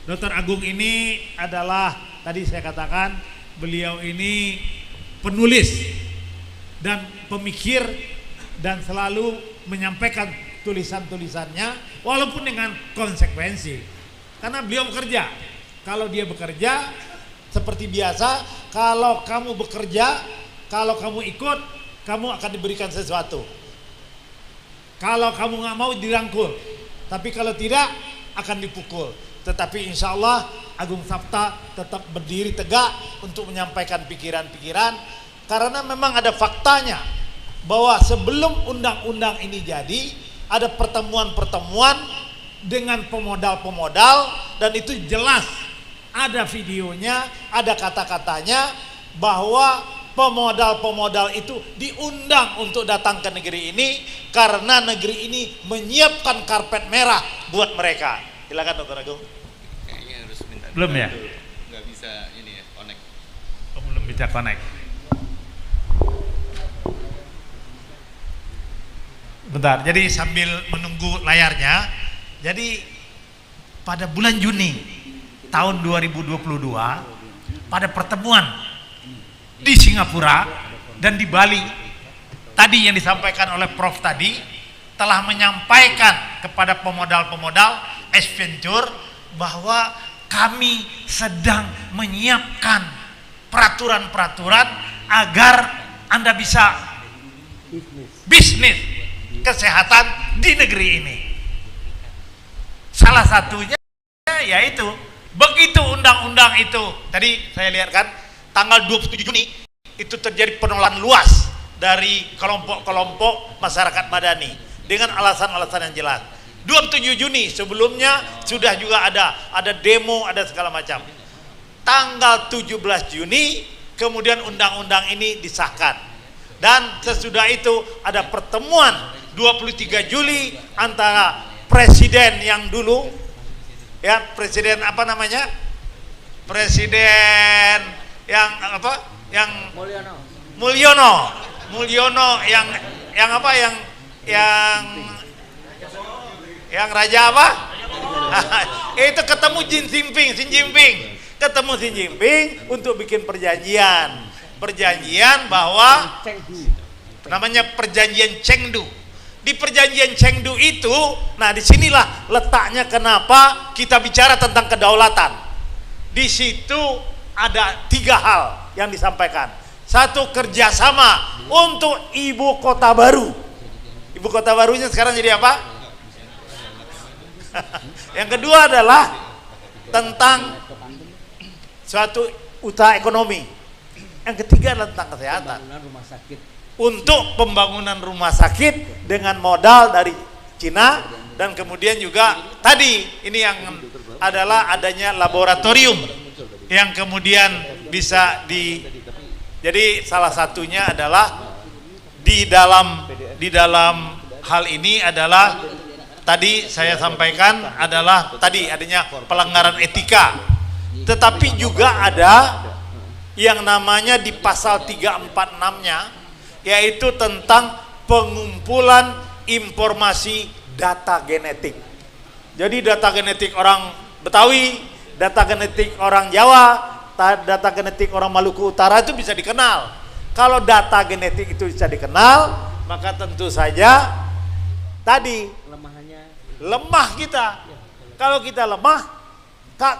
Dr. Agung ini adalah, tadi saya katakan, beliau ini penulis dan pemikir dan selalu menyampaikan tulisan-tulisannya walaupun dengan konsekuensi. Karena beliau bekerja. Kalau dia bekerja seperti biasa, kalau kamu bekerja, kalau kamu ikut, kamu akan diberikan sesuatu. Kalau kamu nggak mau dirangkul, tapi kalau tidak akan dipukul. Tetapi insya Allah Agung Saphta tetap berdiri tegak untuk menyampaikan pikiran-pikiran, karena memang ada faktanya bahwa sebelum undang-undang ini jadi ada pertemuan-pertemuan dengan pemodal-pemodal, dan itu jelas ada videonya, ada kata-katanya bahwa pemodal-pemodal itu diundang untuk datang ke negeri ini karena negeri ini menyiapkan karpet merah buat mereka. Silakan Dr. Agung. Kayaknya harus minta. Belum ya? Nggak bisa ini ya, connect. Oh, belum bisa connect. Bentar, jadi sambil menunggu layarnya, jadi pada bulan Juni tahun 2022 pada pertemuan di Singapura dan di Bali, tadi yang disampaikan oleh Prof tadi telah menyampaikan kepada pemodal-pemodal Venture bahwa kami sedang menyiapkan peraturan-peraturan agar Anda bisa bisnis kesehatan di negeri ini. Salah satunya yaitu begitu undang-undang itu, tadi saya lihat kan tanggal 27 Juni itu terjadi penolakan luas dari kelompok-kelompok masyarakat madani dengan alasan-alasan yang jelas. 27 Juni sebelumnya sudah juga ada demo, ada segala macam. Tanggal 17 Juni kemudian undang-undang ini disahkan. Dan sesudah itu ada pertemuan 23 Juli antara presiden yang dulu, ya presiden apa namanya? Presiden yang apa? Yang Mulyono yang apa? Yang raja apa? Itu ketemu Xi Jinping ketemu Xi Jinping untuk bikin perjanjian bahwa namanya perjanjian Chengdu. Di perjanjian Chengdu itu, nah disinilah letaknya kenapa kita bicara tentang kedaulatan. Di situ ada 3 hal yang disampaikan. Satu, kerjasama untuk ibu kota baru. Ibu kota barunya sekarang jadi apa? Yang kedua adalah tentang suatu usaha ekonomi. Yang ketiga adalah tentang kesehatan. Untuk pembangunan rumah sakit dengan modal dari Cina, dan kemudian juga tadi ini yang adalah adanya laboratorium yang kemudian bisa jadi salah satunya adalah di dalam hal ini adalah tadi saya sampaikan adalah tadi adanya pelanggaran etika, tetapi juga ada yang namanya di pasal 346-nya, yaitu tentang pengumpulan informasi data genetik. Jadi data genetik orang Betawi, data genetik orang Jawa, data genetik orang Maluku Utara itu bisa dikenal. Kalau data genetik itu bisa dikenal, maka tentu saja tadi lemah kita. Kalau kita lemah,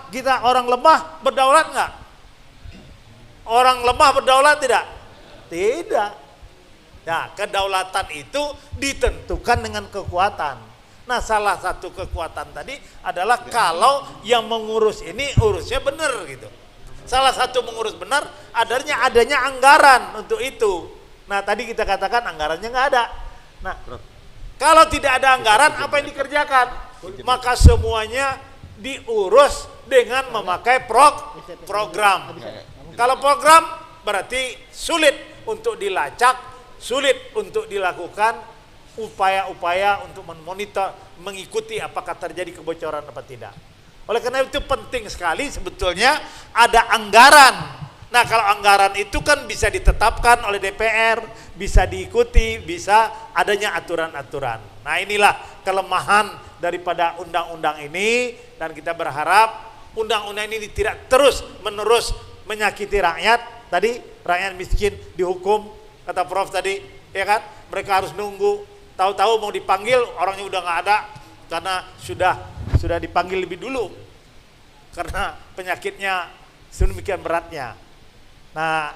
kita orang lemah berdaulat nggak? Orang lemah berdaulat tidak? Tidak. Nah, kedaulatan itu ditentukan dengan kekuatan. Nah, salah satu kekuatan tadi adalah kalau yang mengurus ini urusnya benar gitu. Salah satu mengurus benar adanya anggaran untuk itu. Nah, tadi kita katakan anggarannya nggak ada. Nah, kalau tidak ada anggaran, apa yang dikerjakan? Maka semuanya diurus dengan memakai program. Kalau program berarti sulit untuk dilacak, sulit untuk dilakukan upaya-upaya untuk memonitor, mengikuti apakah terjadi kebocoran apa tidak. Oleh karena itu penting sekali sebetulnya ada anggaran. Nah, kalau anggaran itu kan bisa ditetapkan oleh DPR, bisa diikuti, bisa adanya aturan-aturan. Nah, inilah kelemahan daripada undang-undang ini, dan kita berharap undang-undang ini tidak terus menerus menyakiti rakyat. Tadi rakyat miskin dihukum, kata Prof tadi, ya kan? Mereka harus nunggu, tahu-tahu mau dipanggil orangnya udah nggak ada karena sudah dipanggil lebih dulu karena penyakitnya sedemikian beratnya. Nah,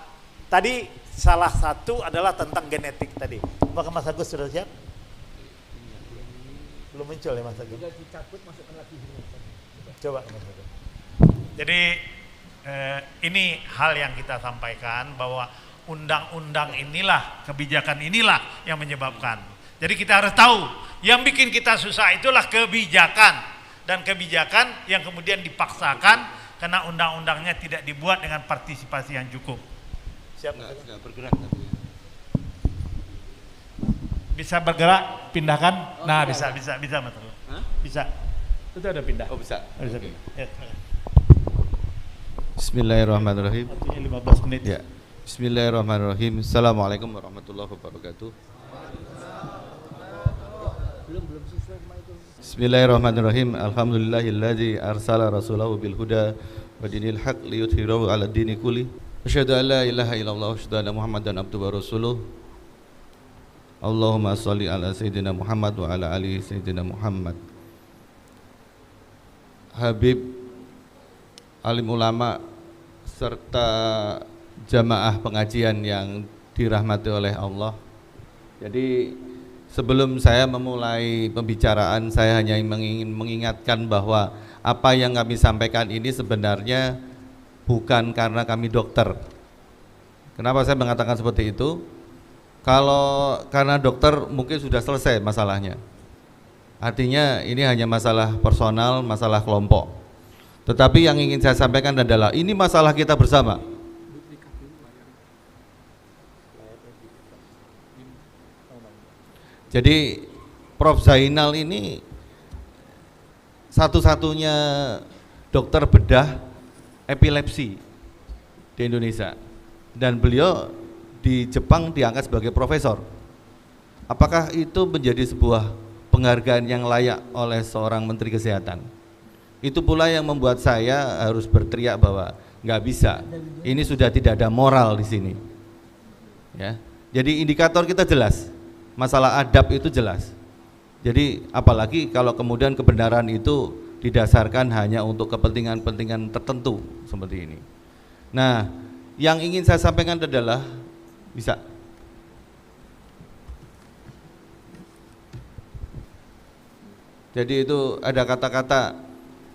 tadi salah satu adalah tentang genetik tadi. Apakah Mas Agus sudah siap? Belum muncul ya Mas Agus? Sudah dicabut, masukkan lagi. Coba Mas Agus. Jadi ini hal yang kita sampaikan bahwa undang-undang inilah, kebijakan inilah yang menyebabkan. Jadi kita harus tahu yang bikin kita susah itulah kebijakan, dan kebijakan yang kemudian dipaksakan karena undang-undangnya tidak dibuat dengan partisipasi yang cukup. Siap? Nggak bergerak tapi. Bisa bergerak, pindahkan. Nah, bisa Mas. Bisa. Itu ada pindah. Oh, bisa. Bisa pindah. Ya, Bismillahirrahmanirrahim. Artinya 15 menit. Ya. Bismillahirrahmanirrahim. Assalamualaikum warahmatullahi wabarakatuh. Bismillahirrahmanirrahim. Alhamdulillahilladzi arsala rasulahu bil huda wa dinil haq liyudhhirahu 'ala dini kulli. Asyhadu an la ilaha illallah wa asyhadu anna Muhammadan abduhu wa rasuluh. Allahumma shalli ala sayyidina Muhammad wa ala ali sayyidina Muhammad. Habib, alim ulama serta jamaah pengajian yang dirahmati oleh Allah. Jadi sebelum saya memulai pembicaraan, saya hanya ingin mengingatkan bahwa apa yang kami sampaikan ini sebenarnya bukan karena kami dokter. Kenapa saya mengatakan seperti itu? Kalau karena dokter mungkin sudah selesai masalahnya. Artinya ini hanya masalah personal, masalah kelompok. Tetapi yang ingin saya sampaikan adalah ini masalah kita bersama. Jadi Prof Zainal ini satu-satunya dokter bedah epilepsi di Indonesia, dan beliau di Jepang diangkat sebagai profesor. Apakah itu menjadi sebuah penghargaan yang layak oleh seorang Menteri Kesehatan? Itu pula yang membuat saya harus berteriak bahwa nggak bisa, ini sudah tidak ada moral di sini. Ya, jadi indikator kita jelas, masalah adab itu jelas. Jadi apalagi kalau kemudian kebenaran itu didasarkan hanya untuk kepentingan-kepentingan tertentu seperti ini. Nah, yang ingin saya sampaikan adalah bisa. Jadi itu ada kata-kata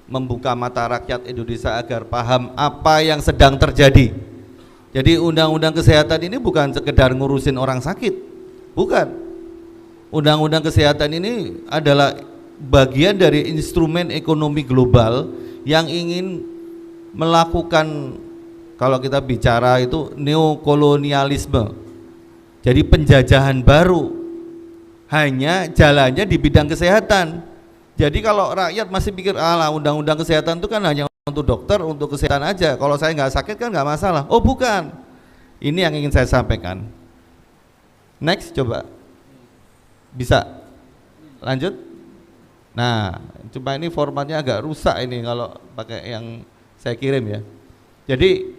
membuka mata rakyat Indonesia agar paham apa yang sedang terjadi. Jadi undang-undang kesehatan ini bukan sekedar ngurusin orang sakit, bukan. Undang-undang kesehatan ini adalah bagian dari instrumen ekonomi global yang ingin melakukan, kalau kita bicara itu neokolonialisme. Jadi penjajahan baru, hanya jalannya di bidang kesehatan. Jadi kalau rakyat masih pikir alah undang-undang kesehatan itu kan hanya untuk dokter, untuk kesehatan aja, kalau saya nggak sakit kan nggak masalah. Oh bukan, ini yang ingin saya sampaikan. Next, coba bisa lanjut. Nah, cuma ini formatnya agak rusak ini kalau pakai yang saya kirim ya. Jadi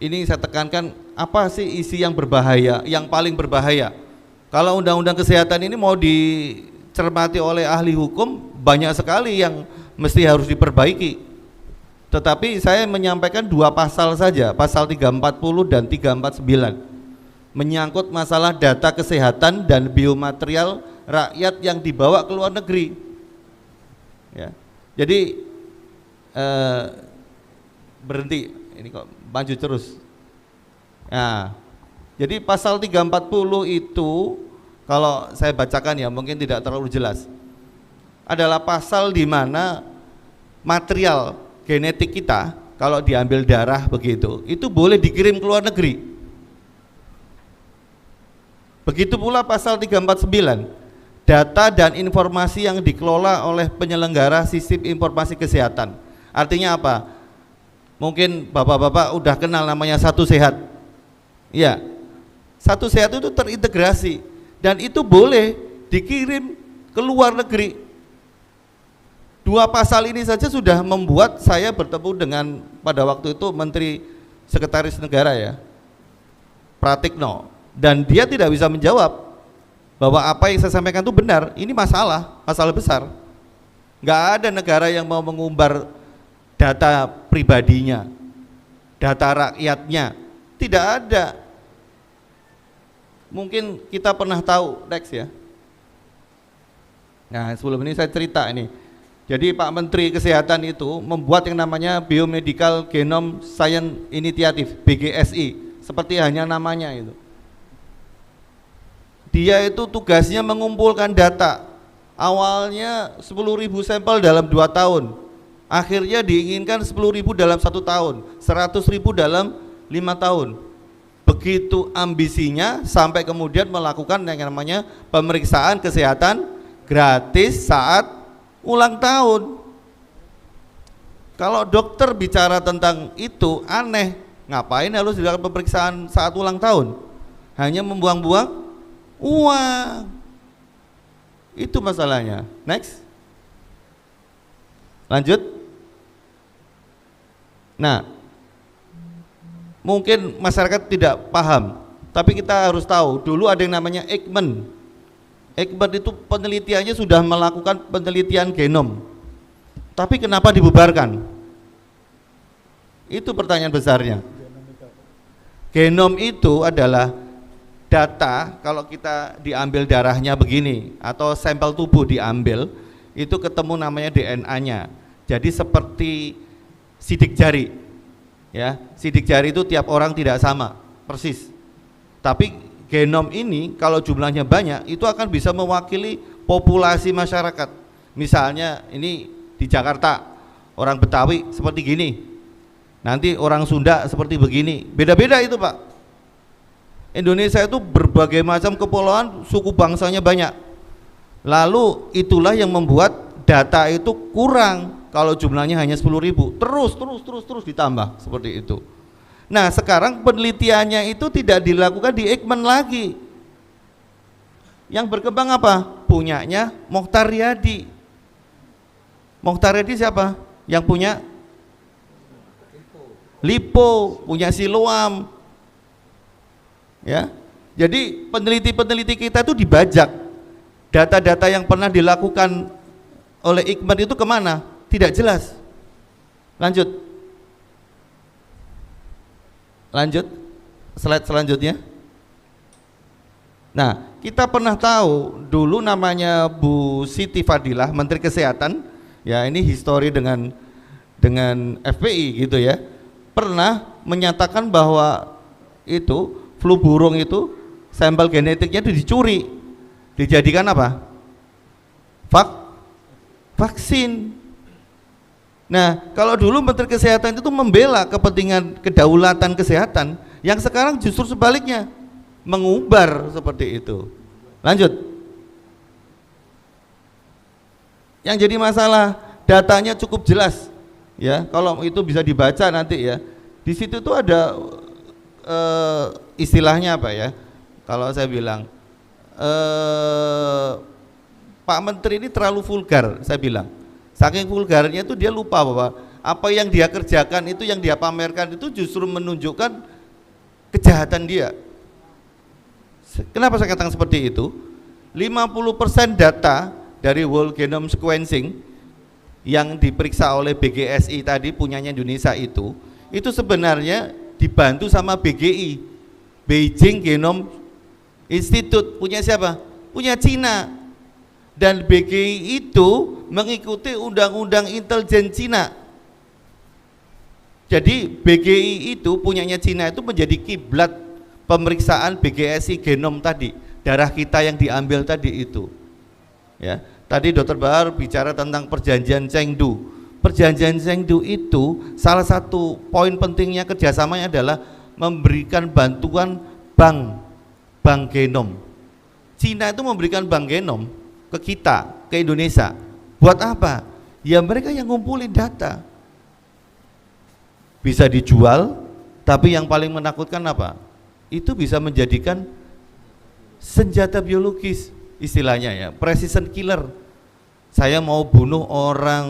ini saya tekankan, apa sih isi yang berbahaya, yang paling berbahaya? Kalau undang-undang kesehatan ini mau dicermati oleh ahli hukum, banyak sekali yang mesti harus diperbaiki. Tetapi saya menyampaikan dua pasal saja, pasal 340 dan 349, menyangkut masalah data kesehatan dan biomaterial rakyat yang dibawa ke luar negeri. Ya. Jadi berhenti, ini kok maju terus. Nah, jadi pasal 340 itu kalau saya bacakan ya mungkin tidak terlalu jelas, adalah pasal di mana material genetik kita kalau diambil darah begitu, itu boleh dikirim ke luar negeri. Begitu pula pasal 349, data dan informasi yang dikelola oleh penyelenggara sistem informasi kesehatan. Artinya apa? Mungkin bapak-bapak udah kenal namanya Satu Sehat. Ya, Satu Sehat itu terintegrasi dan itu boleh dikirim ke luar negeri 2 pasal ini saja sudah membuat saya bertemu dengan pada waktu itu Menteri Sekretaris Negara ya, Pratikno, dan dia tidak bisa menjawab bahwa apa yang saya sampaikan itu benar. Ini masalah besar. Nggak ada negara yang mau mengumbar data pribadinya, data rakyatnya, tidak ada. Mungkin kita pernah tahu, Dex ya. Nah, sebelum ini saya cerita ini. Jadi Pak Menteri Kesehatan itu membuat yang namanya Biomedical Genome Science Initiative, BGSI, seperti hanya namanya itu. Dia itu tugasnya mengumpulkan data. Awalnya 10.000 sampel dalam 2 tahun. Akhirnya diinginkan 10.000 dalam 1 tahun, 100.000 dalam 5 tahun. Begitu ambisinya sampai kemudian melakukan yang namanya pemeriksaan kesehatan gratis saat ulang tahun. Kalau dokter bicara tentang itu aneh, ngapain harus dilakukan pemeriksaan saat ulang tahun? Hanya membuang-buang uang. Itu masalahnya. Next. Lanjut. Nah, mungkin masyarakat tidak paham, tapi kita harus tahu, dulu ada yang namanya Ekman. Ekman itu penelitiannya sudah melakukan penelitian genom. Tapi kenapa dibubarkan? Itu pertanyaan besarnya. Genom itu adalah data, kalau kita diambil darahnya begini atau sampel tubuh diambil, itu ketemu namanya DNA-nya. Jadi seperti sidik jari. Ya, sidik jari itu tiap orang tidak sama, persis. Tapi genom ini kalau jumlahnya banyak itu akan bisa mewakili populasi masyarakat. Misalnya ini di Jakarta, orang Betawi seperti gini. Nanti orang Sunda seperti begini. Beda-beda itu, Pak. Indonesia itu berbagai macam kepulauan, suku bangsanya banyak. Lalu itulah yang membuat data itu kurang kalau jumlahnya hanya 10.000. Terus ditambah seperti itu. Nah, sekarang penelitiannya itu tidak dilakukan di Ekman lagi. Yang berkembang apa? Punyanya Mokhtar Riyadi. Mokhtar Riyadi siapa? Yang punya Lipo, punya Siloam. Ya, jadi peneliti-peneliti kita itu dibajak. Data-data yang pernah dilakukan oleh Ekman itu kemana? Tidak jelas. Lanjut, slide selanjutnya. Nah, kita pernah tahu dulu namanya Bu Siti Fadilah, Menteri Kesehatan. Ya, ini histori dengan FPI gitu ya. Pernah menyatakan bahwa itu flu burung itu sampel genetiknya itu dicuri, dijadikan apa? Vaksin. Nah, kalau dulu Menteri Kesehatan itu membela kepentingan kedaulatan kesehatan, yang sekarang justru sebaliknya, mengubar seperti itu. Lanjut. Yang jadi masalah, datanya cukup jelas, ya. Kalau itu bisa dibaca nanti ya. Di situ tuh ada istilahnya apa ya, kalau saya bilang Pak Menteri ini terlalu vulgar, saya bilang saking vulgarnya itu dia lupa bahwa apa yang dia kerjakan itu, yang dia pamerkan itu justru menunjukkan kejahatan dia. Kenapa saya katakan seperti itu? 50% data dari whole genome sequencing yang diperiksa oleh BGSI tadi punyanya Indonesia itu sebenarnya dibantu sama BGI, Beijing Genome Institute. Punya siapa? Punya Cina. Dan BGI itu mengikuti undang-undang intelijen Cina. Jadi BGI itu punyanya Cina itu menjadi kiblat pemeriksaan BGSI genom tadi, darah kita yang diambil tadi itu. Ya, tadi Dr. Bahar bicara tentang perjanjian Chengdu. Perjanjian Chengdu itu salah satu poin pentingnya kerjasamanya adalah memberikan bantuan bank genom. Cina itu memberikan bank genom ke kita, ke Indonesia. Buat apa? Ya mereka yang ngumpulin data. Bisa dijual, tapi yang paling menakutkan apa? Itu bisa menjadikan senjata biologis istilahnya ya, precision killer. Saya mau bunuh orang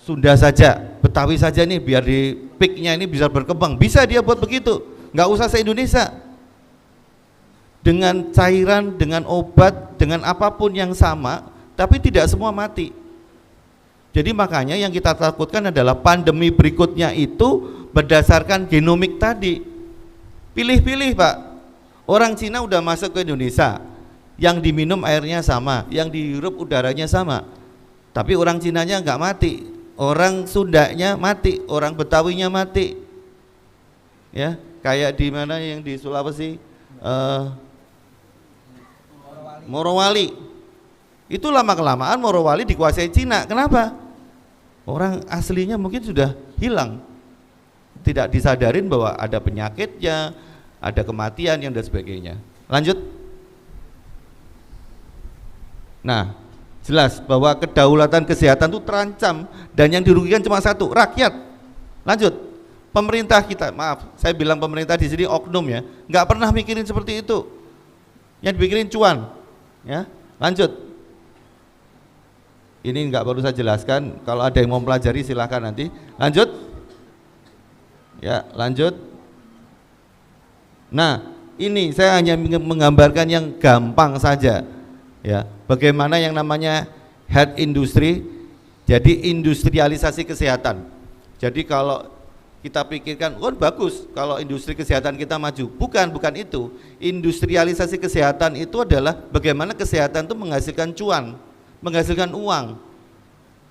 Sunda saja, Betawi saja nih, biar di peaknya ini bisa berkembang. Bisa dia buat begitu, nggak usah se-Indonesia. Dengan cairan, dengan obat, dengan apapun yang sama, tapi tidak semua mati. Jadi makanya yang kita takutkan adalah pandemi berikutnya itu berdasarkan genomik tadi. Pilih-pilih Pak. Orang Cina udah masuk ke Indonesia, yang diminum airnya sama, yang dihirup udaranya sama, tapi orang Cinanya nggak mati, orang Sundanya mati, orang Betawinya mati, ya kayak di mana yang di Sulawesi, Morowali, itu lama kelamaan Morowali dikuasai Cina. Kenapa? Orang aslinya mungkin sudah hilang, tidak disadarin bahwa ada penyakitnya, ada kematian yang dan sebagainya. Lanjut. Nah, jelas bahwa kedaulatan kesehatan itu terancam dan yang dirugikan cuma satu, rakyat. Lanjut. Pemerintah kita, maaf, saya bilang pemerintah di sini oknum ya, nggak pernah mikirin seperti itu. Yang dipikirin cuan, ya. Lanjut. Ini nggak perlu saya jelaskan. Kalau ada yang mau pelajari silahkan nanti. Lanjut. Ya, lanjut. Nah, ini saya hanya menggambarkan yang gampang saja. Ya, bagaimana yang namanya health industry, jadi industrialisasi kesehatan. Jadi kalau kita pikirkan, oh bagus kalau industri kesehatan kita maju. Bukan itu. Industrialisasi kesehatan itu adalah bagaimana kesehatan itu menghasilkan cuan, menghasilkan uang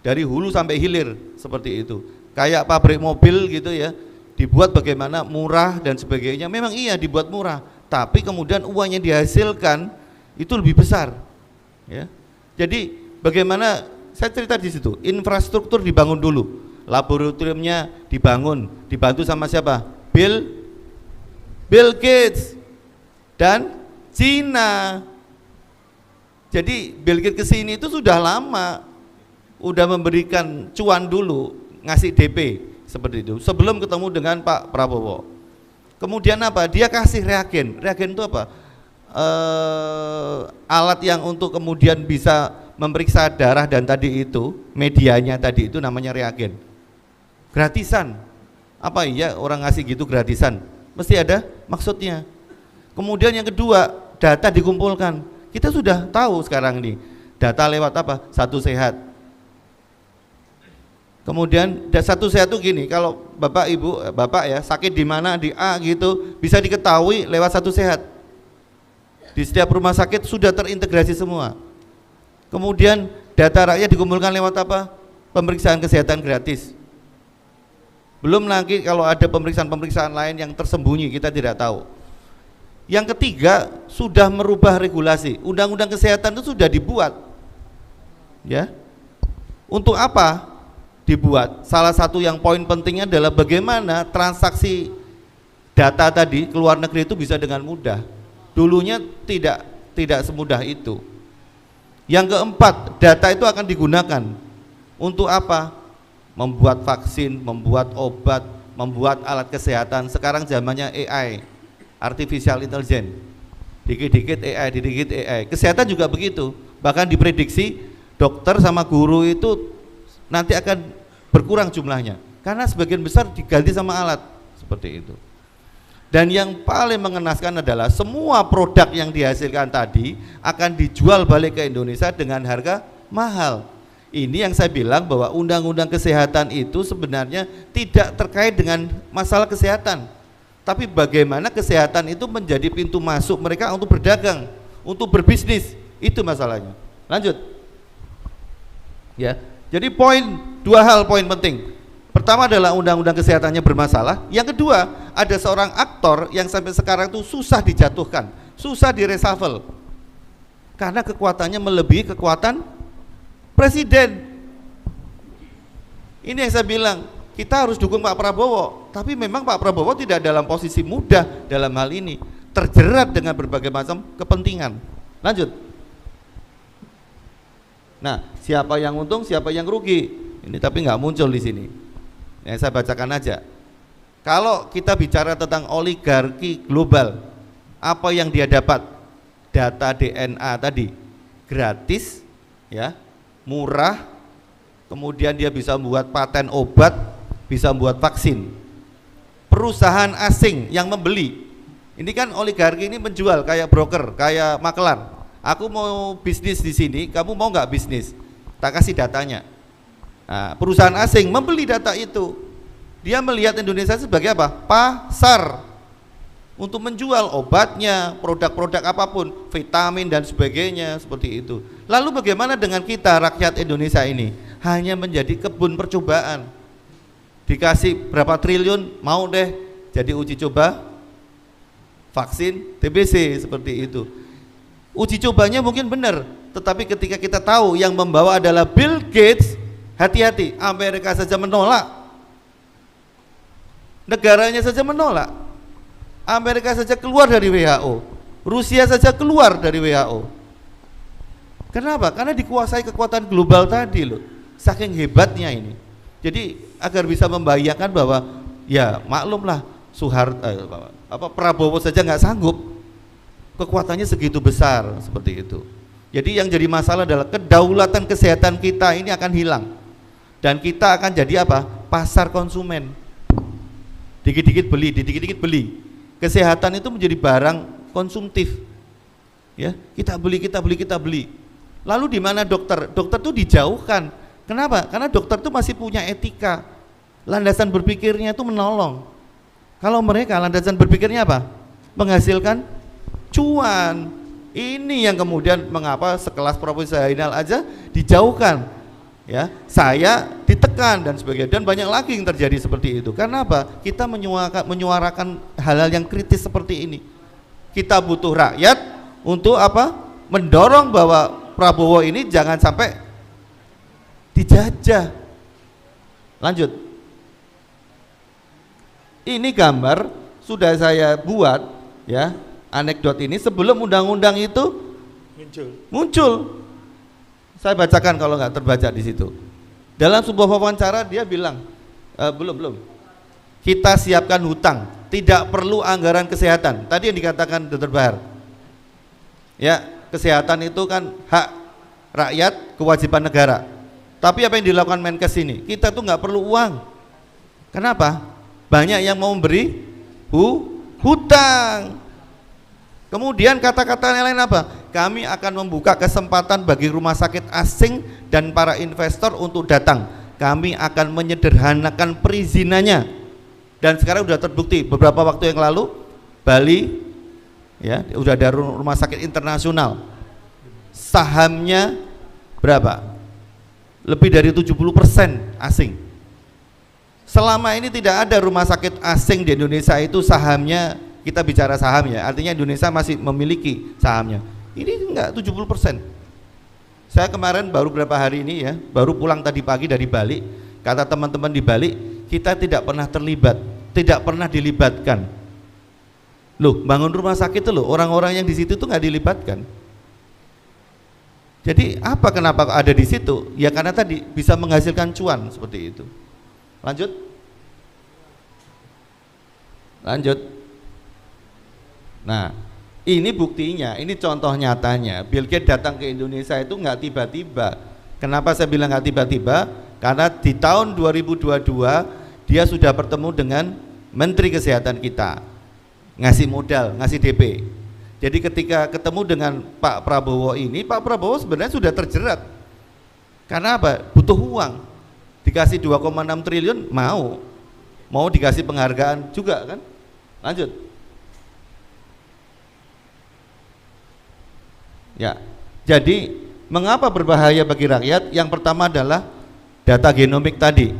dari hulu sampai hilir, seperti itu. Kayak pabrik mobil gitu ya, dibuat bagaimana murah dan sebagainya. Memang iya dibuat murah, tapi kemudian uang yang dihasilkan itu lebih besar. Ya. Jadi bagaimana, saya cerita di situ, infrastruktur dibangun dulu, laboratoriumnya dibangun, dibantu sama siapa? Bill Gates dan Cina. Jadi Bill Gates kesini itu sudah lama, udah memberikan cuan dulu, ngasih DP seperti itu, sebelum ketemu dengan Pak Prabowo. Kemudian apa? Dia kasih reagen. Reagen itu apa? Alat yang untuk kemudian bisa memeriksa darah dan tadi itu medianya tadi itu namanya reagen. Gratisan. Apa iya orang ngasih gitu gratisan? Mesti ada maksudnya. Kemudian yang kedua, data dikumpulkan. Kita sudah tahu sekarang ini data lewat apa? Satu Sehat. Kemudian satu Sehat itu gini, kalau Bapak Ibu, Bapak ya sakit di mana di A gitu bisa diketahui lewat Satu Sehat. Di setiap rumah sakit sudah terintegrasi semua. Kemudian data rakyat dikumpulkan lewat apa? Pemeriksaan kesehatan gratis. Belum lagi kalau ada pemeriksaan-pemeriksaan lain yang tersembunyi kita tidak tahu. Yang ketiga, sudah merubah regulasi. Undang-undang kesehatan itu sudah dibuat. Ya. Untuk apa dibuat? Salah satu yang poin pentingnya adalah bagaimana transaksi data tadi ke luar negeri itu bisa dengan mudah. Dulunya tidak semudah itu. Yang keempat, data itu akan digunakan untuk apa? Membuat vaksin, membuat obat, membuat alat kesehatan. Sekarang zamannya AI, artificial intelligence. Dikit-dikit AI, dikit-dikit AI. Kesehatan juga begitu. Bahkan diprediksi dokter sama guru itu nanti akan berkurang jumlahnya karena sebagian besar diganti sama alat seperti itu. Dan yang paling mengenaskan adalah semua produk yang dihasilkan tadi akan dijual balik ke Indonesia dengan harga mahal. Ini yang saya bilang bahwa undang-undang kesehatan itu sebenarnya tidak terkait dengan masalah kesehatan, tapi bagaimana kesehatan itu menjadi pintu masuk mereka untuk berdagang, untuk berbisnis, itu masalahnya. Lanjut. Ya. Jadi dua hal poin penting. Pertama adalah undang-undang kesehatannya bermasalah. Yang kedua, ada seorang aktor yang sampai sekarang itu susah dijatuhkan, susah direshuffle. Karena kekuatannya melebihi kekuatan presiden. Ini yang saya bilang, kita harus dukung Pak Prabowo, tapi memang Pak Prabowo tidak dalam posisi mudah dalam hal ini, terjerat dengan berbagai macam kepentingan. Lanjut. Nah, siapa yang untung, siapa yang rugi? Ini tapi nggak muncul di sini. Yang saya bacakan aja. Kalau kita bicara tentang oligarki global, apa yang dia dapat? Data DNA tadi gratis ya, murah, kemudian dia bisa membuat paten obat, bisa membuat vaksin. Perusahaan asing yang membeli, ini kan oligarki ini menjual kayak broker, kayak makelar. Aku mau bisnis di sini, kamu mau nggak bisnis? Tak kasih datanya. Nah, perusahaan asing membeli data itu. Dia melihat Indonesia sebagai apa? Pasar untuk menjual obatnya, produk-produk apapun, vitamin dan sebagainya, seperti itu. Lalu bagaimana dengan kita rakyat Indonesia ini? Hanya menjadi kebun percobaan. Dikasih berapa triliun, mau deh jadi uji coba vaksin TBC, seperti itu. Uji cobanya mungkin benar, tetapi ketika kita tahu yang membawa adalah Bill Gates, hati-hati, Amerika saja menolak. Negaranya saja menolak. Amerika saja keluar dari WHO, Rusia saja keluar dari WHO. Kenapa? Karena dikuasai kekuatan global tadi loh. Saking hebatnya ini. Jadi agar bisa membayangkan bahwa ya maklumlah Prabowo saja nggak sanggup, kekuatannya segitu besar seperti itu. Jadi yang jadi masalah adalah kedaulatan kesehatan kita ini akan hilang dan kita akan jadi apa? Pasar konsumen. Dikit-dikit beli, dikit-dikit beli. Kesehatan itu menjadi barang konsumtif, ya, kita beli. Lalu di mana dokter? Dokter tuh dijauhkan. Kenapa? Karena dokter tuh masih punya etika, landasan berpikirnya itu menolong. Kalau mereka landasan berpikirnya apa? Menghasilkan cuan. Ini yang kemudian mengapa sekelas Profesor Zainal aja dijauhkan. Ya, saya ditekan dan sebagainya, dan banyak lagi yang terjadi seperti itu. Karena apa? Kita menyuarakan hal-hal yang kritis seperti ini. Kita butuh rakyat untuk apa? Mendorong bahwa Prabowo ini jangan sampai dijajah. Lanjut. Ini gambar sudah saya buat, ya, anekdot ini sebelum undang-undang itu muncul. Saya bacakan kalau nggak terbaca di situ. Dalam sebuah wawancara dia bilang, belum. Kita siapkan hutang, tidak perlu anggaran kesehatan. Tadi yang dikatakan Dr. Bahar. Ya, kesehatan itu kan hak rakyat, kewajiban negara. Tapi apa yang dilakukan Menkes ini? Kita tuh nggak perlu uang. Kenapa? Banyak yang mau memberi hutang. Kemudian kata-kata yang lain apa? Kami akan membuka kesempatan bagi rumah sakit asing dan para investor untuk datang. Kami akan menyederhanakan perizinannya. Dan sekarang sudah terbukti beberapa waktu yang lalu Bali, ya, sudah ada rumah sakit internasional. Sahamnya berapa? Lebih dari 70% asing. Selama ini tidak ada rumah sakit asing di Indonesia itu sahamnya, kita bicara saham ya, artinya Indonesia masih memiliki sahamnya. Ini enggak 70%. Saya kemarin baru beberapa hari ini ya, baru pulang tadi pagi dari Bali. Kata teman-teman di Bali, kita tidak pernah terlibat, tidak pernah dilibatkan. Loh, bangun rumah sakit itu loh, orang-orang yang di situ tuh nggak dilibatkan. Jadi apa, kenapa ada di situ? Ya karena tadi bisa menghasilkan cuan seperti itu. Lanjut. Nah, ini buktinya, ini contoh nyatanya. Bill Gates datang ke Indonesia itu nggak tiba-tiba. Kenapa saya bilang nggak tiba-tiba? Karena di tahun 2022 dia sudah bertemu dengan Menteri Kesehatan kita, ngasih modal, ngasih DP. Jadi ketika ketemu dengan Pak Prabowo ini, Pak Prabowo sebenarnya sudah terjerat. Karena apa? Butuh uang. Dikasih 2,6 triliun mau dikasih penghargaan juga kan? Lanjut. Ya, jadi mengapa berbahaya bagi rakyat? Yang pertama adalah data genomik tadi.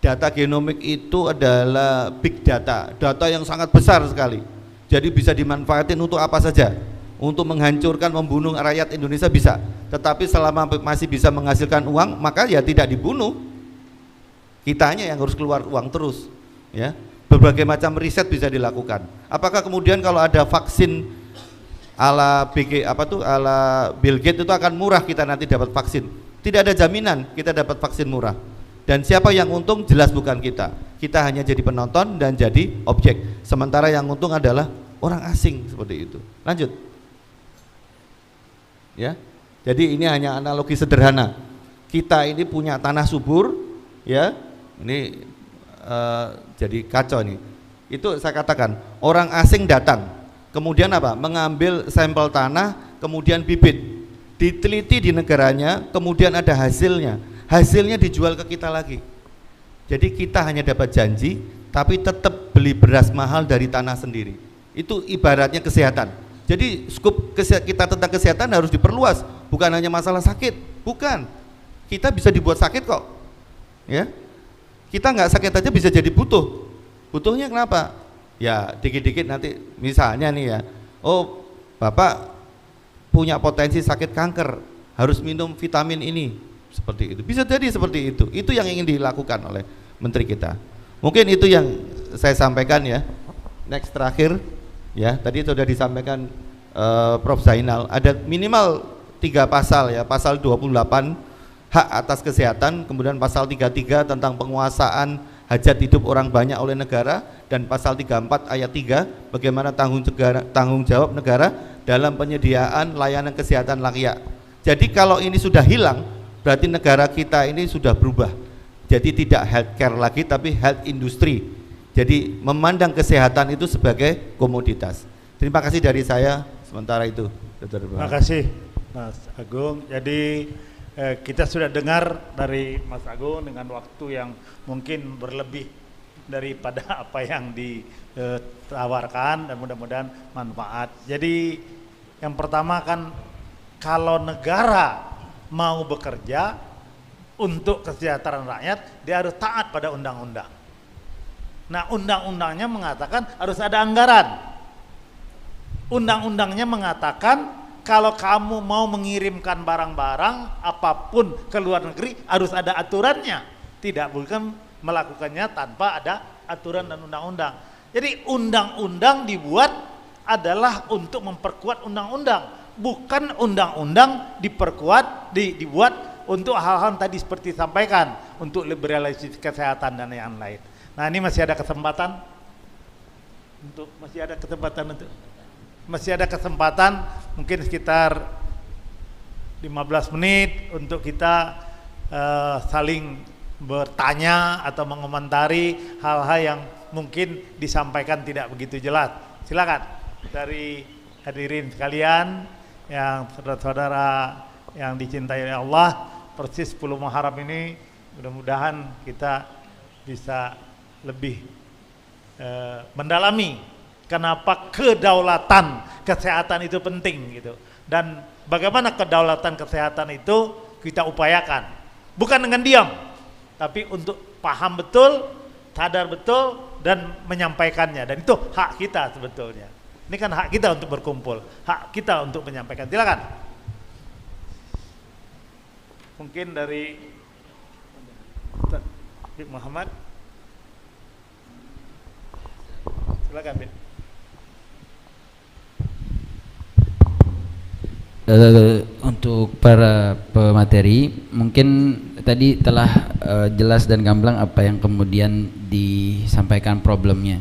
Data genomik itu adalah big data, data yang sangat besar sekali. Jadi bisa dimanfaatin untuk apa saja, untuk menghancurkan, membunuh rakyat Indonesia bisa. Tetapi selama masih bisa menghasilkan uang, maka ya tidak dibunuh. Kitanya yang harus keluar uang terus. Ya, berbagai macam riset bisa dilakukan. Apakah kemudian kalau ada vaksin ala Bill Gates itu akan murah kita nanti dapat vaksin? Tidak ada jaminan kita dapat vaksin murah. Dan siapa yang untung jelas bukan kita. Kita hanya jadi penonton dan jadi objek. Sementara yang untung adalah orang asing seperti itu. Lanjut. Ya. Jadi ini hanya analogi sederhana. Kita ini punya tanah subur, ya. Ini jadi kacau nih. Itu saya katakan, orang asing datang, kemudian apa? Mengambil sampel tanah, kemudian bibit, diteliti di negaranya, kemudian ada hasilnya. Hasilnya dijual ke kita lagi. Jadi kita hanya dapat janji, tapi tetap beli beras mahal dari tanah sendiri. Itu ibaratnya kesehatan. Jadi skup kita tentang kesehatan harus diperluas, bukan hanya masalah sakit, bukan. Kita bisa dibuat sakit kok, ya. Kita nggak sakit aja bisa jadi butuh. Butuhnya kenapa? Ya dikit-dikit nanti, misalnya nih ya, oh Bapak punya potensi sakit kanker, harus minum vitamin ini, seperti itu. Bisa jadi seperti itu. Itu yang ingin dilakukan oleh Menteri kita. Mungkin itu yang saya sampaikan ya. Next terakhir. Ya, tadi sudah disampaikan Prof. Zainal, ada minimal 3 pasal ya, pasal 28 hak atas kesehatan, kemudian pasal 33 tentang penguasaan hajat hidup orang banyak oleh negara, dan pasal 34 ayat 3 bagaimana tanggung jawab negara dalam penyediaan layanan kesehatan layak. Jadi kalau ini sudah hilang, berarti negara kita ini sudah berubah. Jadi tidak healthcare lagi tapi health industry. Jadi memandang kesehatan itu sebagai komoditas. Terima kasih dari saya sementara itu. Terima kasih Mas Agung. Jadi kita sudah dengar dari Mas Agung dengan waktu yang mungkin berlebih daripada apa yang ditawarkan, dan mudah-mudahan manfaat. Jadi yang pertama kan, kalau negara mau bekerja untuk kesejahteraan rakyat, dia harus taat pada undang-undang. Nah, undang-undangnya mengatakan harus ada anggaran. Undang-undangnya mengatakan kalau kamu mau mengirimkan barang-barang apapun ke luar negeri harus ada aturannya. Tidak boleh melakukannya tanpa ada aturan dan undang-undang. Jadi undang-undang dibuat adalah untuk memperkuat undang-undang, bukan undang-undang dibuat untuk hal-hal tadi seperti disampaikan, untuk liberalisasi kesehatan dan yang lain. Nah, ini masih ada kesempatan mungkin sekitar 15 menit untuk kita saling bertanya atau mengomentari hal-hal yang mungkin disampaikan tidak begitu jelas. Silakan dari hadirin sekalian yang saudara-saudara yang dicintai oleh Allah, persis 10 Muharram ini mudah-mudahan kita bisa lebih mendalami kenapa kedaulatan kesehatan itu penting gitu, dan bagaimana kedaulatan kesehatan itu kita upayakan, bukan dengan diam, tapi untuk paham betul, sadar betul, dan menyampaikannya. Dan itu hak kita sebetulnya. Ini kan hak kita untuk berkumpul, hak kita untuk menyampaikan. Silakan. Mungkin dari Muhammad. Silakan, Bin. Untuk para pemateri, mungkin tadi telah jelas dan gamblang apa yang kemudian disampaikan problemnya.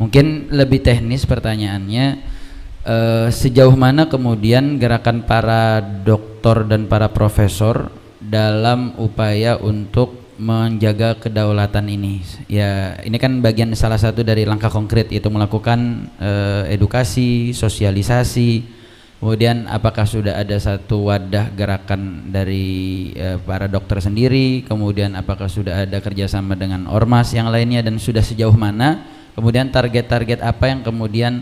Mungkin lebih teknis pertanyaannya, sejauh mana kemudian gerakan para doktor dan para profesor dalam upaya untuk menjaga kedaulatan ini? Ya, ini kan bagian salah satu dari langkah konkret, yaitu melakukan edukasi, sosialisasi. Kemudian apakah sudah ada satu wadah gerakan dari para dokter sendiri, kemudian apakah sudah ada kerjasama dengan ormas yang lainnya, dan sudah sejauh mana kemudian target-target apa yang kemudian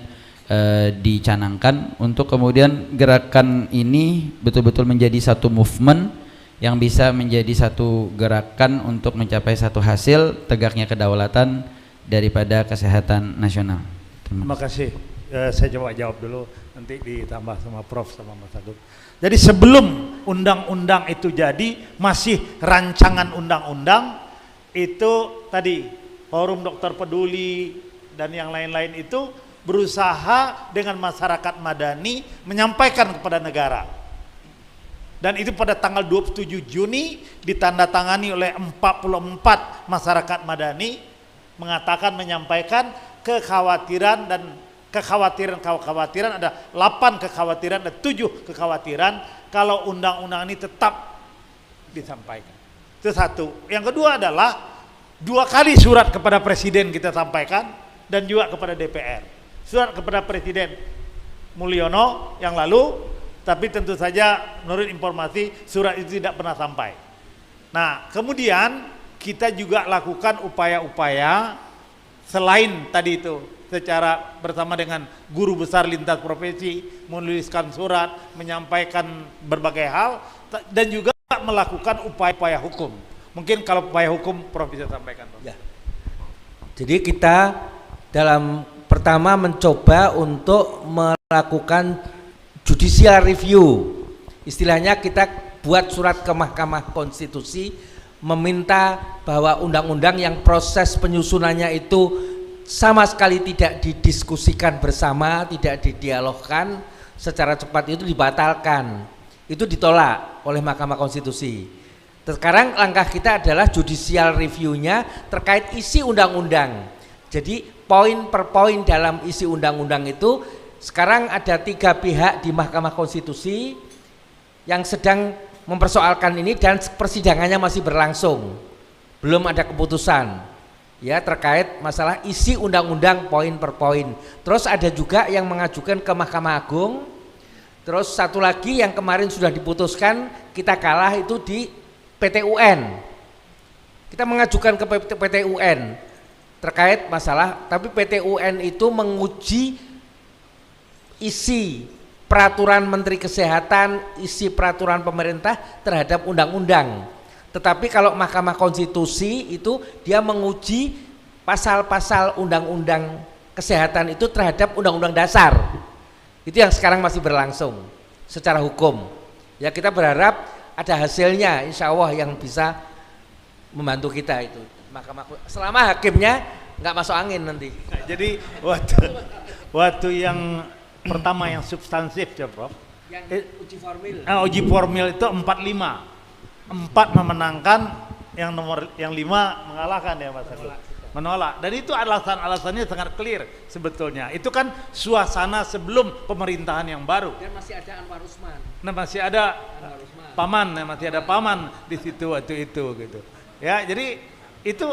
dicanangkan untuk kemudian gerakan ini betul-betul menjadi satu movement yang bisa menjadi satu gerakan untuk mencapai satu hasil tegaknya kedaulatan daripada kesehatan nasional. Terima kasih. Saya coba jawab dulu, nanti ditambah sama Prof sama Mas Agung. Jadi sebelum undang-undang itu jadi, masih rancangan undang-undang, itu tadi Forum Dokter Peduli dan yang lain-lain itu berusaha dengan masyarakat madani menyampaikan kepada negara. Dan itu pada tanggal 27 Juni ditandatangani oleh 44 masyarakat madani, mengatakan, menyampaikan kekhawatiran dan kekhawatiran ada 8 kekhawatiran, ada 7 kekhawatiran kalau undang-undang ini tetap disampaikan. Itu satu. Yang kedua adalah 2 kali surat kepada Presiden kita sampaikan dan juga kepada DPR. Surat kepada Presiden Mulyono yang lalu, tapi tentu saja menurut informasi surat itu tidak pernah sampai. Nah, kemudian kita juga lakukan upaya-upaya selain tadi itu, secara bersama dengan guru besar lintas profesi, menuliskan surat, menyampaikan berbagai hal, dan juga melakukan upaya-upaya hukum. Mungkin kalau upaya hukum Prof bisa sampaikan. Ya. Jadi kita dalam pertama mencoba untuk melakukan judicial review. Istilahnya kita buat surat ke Mahkamah Konstitusi meminta bahwa undang-undang yang proses penyusunannya itu sama sekali tidak didiskusikan bersama, tidak didialogkan secara cepat itu dibatalkan. Itu ditolak oleh Mahkamah Konstitusi. Sekarang langkah kita adalah judicial review-nya terkait isi undang-undang. Jadi poin per poin dalam isi undang-undang itu sekarang ada 3 pihak di Mahkamah Konstitusi yang sedang mempersoalkan ini dan persidangannya masih berlangsung. Belum ada keputusan ya terkait masalah isi undang-undang poin per poin. Terus ada juga yang mengajukan ke Mahkamah Agung. Terus satu lagi yang kemarin sudah diputuskan kita kalah itu di PT UN. Kita mengajukan ke PT UN terkait masalah, tapi PT UN itu menguji isi peraturan Menteri Kesehatan, isi peraturan pemerintah terhadap undang-undang. Tetapi kalau Mahkamah Konstitusi itu dia menguji pasal-pasal undang-undang kesehatan itu terhadap undang-undang dasar. Itu yang sekarang masih berlangsung secara hukum. Ya kita berharap ada hasilnya, insya Allah yang bisa membantu kita itu. Mahkamah selama hakimnya nggak masuk angin nanti. Nah, jadi waktu yang pertama yang substansif ya Prof. Yang uji formil. Uji formil itu 4-5. 4 memenangkan, yang 5 mengalahkan ya Mas Agus. Menolak. Dan itu alasannya sangat clear sebetulnya. Itu kan suasana sebelum pemerintahan yang baru. Dan masih ada Anwar Usman. Nah masih ada Paman, masih ada Paman di situ waktu itu gitu. Ya, jadi itu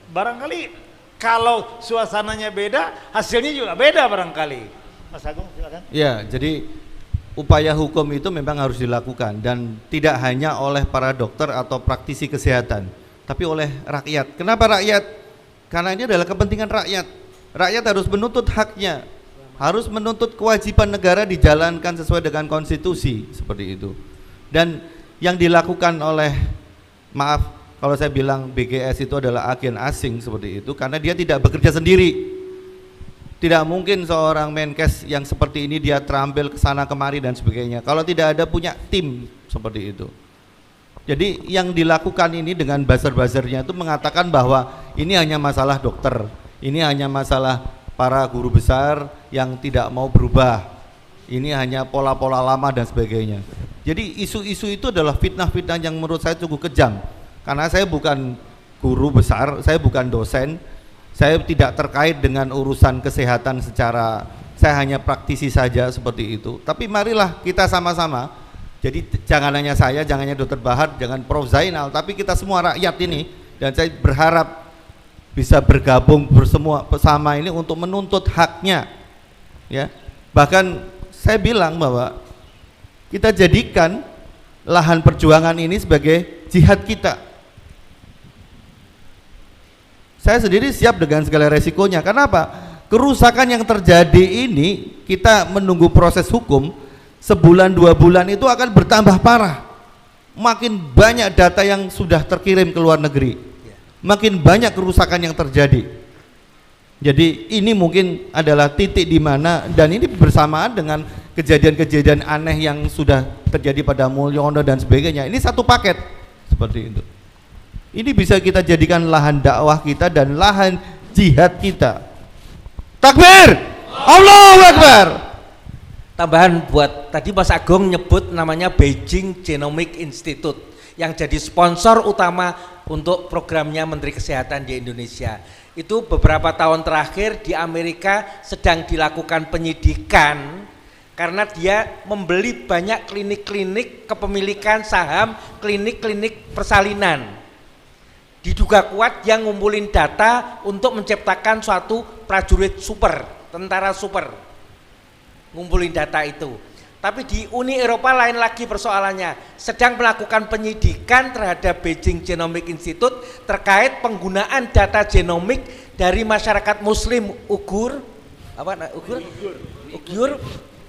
barangkali kalau suasananya beda, hasilnya juga beda barangkali. Mas Agung silakan. Ya, jadi upaya hukum itu memang harus dilakukan dan tidak hanya oleh para dokter atau praktisi kesehatan, tapi oleh rakyat. Kenapa rakyat? Karena ini adalah kepentingan rakyat. Rakyat harus menuntut haknya, harus menuntut kewajiban negara dijalankan sesuai dengan konstitusi seperti itu. Dan yang dilakukan oleh, maaf kalau saya bilang BGS itu adalah agen asing seperti itu, karena dia tidak bekerja sendiri. Tidak mungkin seorang Menkes yang seperti ini dia terampil ke sana kemari dan sebagainya kalau tidak ada punya tim seperti itu. Jadi yang dilakukan ini dengan buzzer-buzzernya itu mengatakan bahwa ini hanya masalah dokter, ini hanya masalah para guru besar yang tidak mau berubah, ini hanya pola-pola lama dan sebagainya. Jadi isu-isu itu adalah fitnah-fitnah yang menurut saya cukup kejam. Karena saya bukan guru besar, saya bukan dosen, saya tidak terkait dengan urusan kesehatan secara, saya hanya praktisi saja seperti itu. Tapi marilah kita sama-sama, jadi jangan hanya saya, jangan hanya Dr. Bahar, jangan Prof. Zainal, tapi kita semua rakyat ini, dan saya berharap bisa bergabung bersama ini untuk menuntut haknya. Ya, bahkan saya bilang bahwa kita jadikan lahan perjuangan ini sebagai jihad kita. Saya sendiri siap dengan segala resikonya. Kenapa? Kerusakan yang terjadi ini kita menunggu proses hukum sebulan 2 bulan itu akan bertambah parah. Makin banyak data yang sudah terkirim ke luar negeri, makin banyak kerusakan yang terjadi. Jadi ini mungkin adalah titik di mana, dan ini bersamaan dengan kejadian-kejadian aneh yang sudah terjadi pada Mulyono dan sebagainya. Ini satu paket seperti itu. Ini bisa kita jadikan lahan dakwah kita dan lahan jihad kita. Takbir! Allahu Akbar! Tambahan buat tadi Mas Agung nyebut namanya Beijing Genomic Institute. yang jadi sponsor utama untuk programnya Menteri Kesehatan di Indonesia. Itu beberapa tahun terakhir di Amerika sedang dilakukan penyidikan karena dia membeli banyak klinik-klinik kepemilikan saham, klinik-klinik persalinan. Diduga kuat yang ngumpulin data untuk menciptakan suatu prajurit super, tentara super. Ngumpulin data itu. Tapi di Uni Eropa lain lagi persoalannya, sedang melakukan penyidikan terhadap Beijing Genomic Institute terkait penggunaan data genomik dari masyarakat Muslim Uighur, Uighur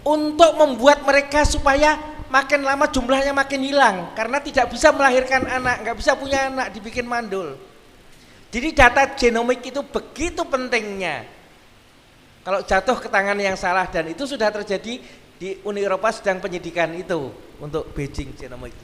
untuk membuat mereka supaya makin lama jumlahnya makin hilang karena tidak bisa melahirkan anak, nggak bisa punya anak, dibikin mandul. Jadi data genomik itu begitu pentingnya. Kalau jatuh ke tangan yang salah, dan itu sudah terjadi di Uni Eropa sedang penyidikan itu untuk Beijing Genomic.